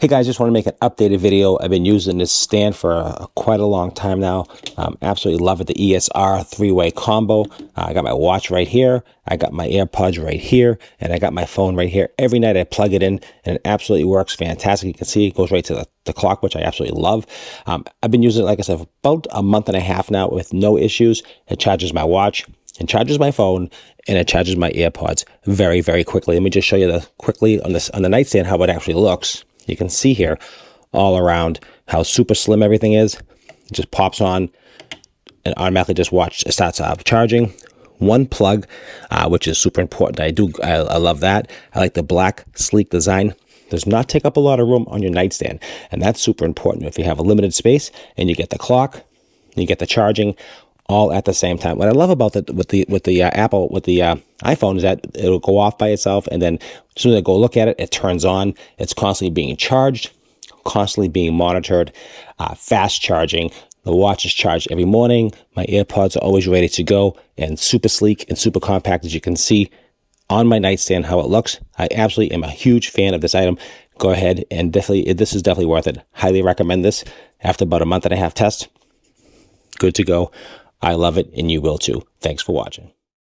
Hey guys, just want to make an updated video. I've been using this stand for quite a long time now. Absolutely love it. The ESR three-way combo. I got my watch right here. I got my AirPods right here. And I got my phone right here. Every night I plug it in and it absolutely works fantastic. You can see it goes right to the clock, which I absolutely love. I've been using it, like I said, for about a month and a half now with no issues. It charges my watch. It charges my phone, and it charges my AirPods very, very quickly. Let me just show you quickly on the nightstand how it actually looks. You can see here all around how super slim everything is. It just pops on and automatically just starts charging. One plug, which is super important. I love that. I like the black, sleek design. Does not take up a lot of room on your nightstand, and that's super important. If you have a limited space and you get the clock, you get the charging, all at the same time. What I love about the iPhone is that it'll go off by itself, and then as soon as I go look at it, it turns on. It's constantly being charged, constantly being monitored, fast charging. The watch is charged every morning. My AirPods are always ready to go, and super sleek and super compact, as you can see on my nightstand how it looks. I absolutely am a huge fan of this item. Go ahead and this is definitely worth it. Highly recommend this. After about a month and a half test, good to go. I love it, and you will too. Thanks for watching.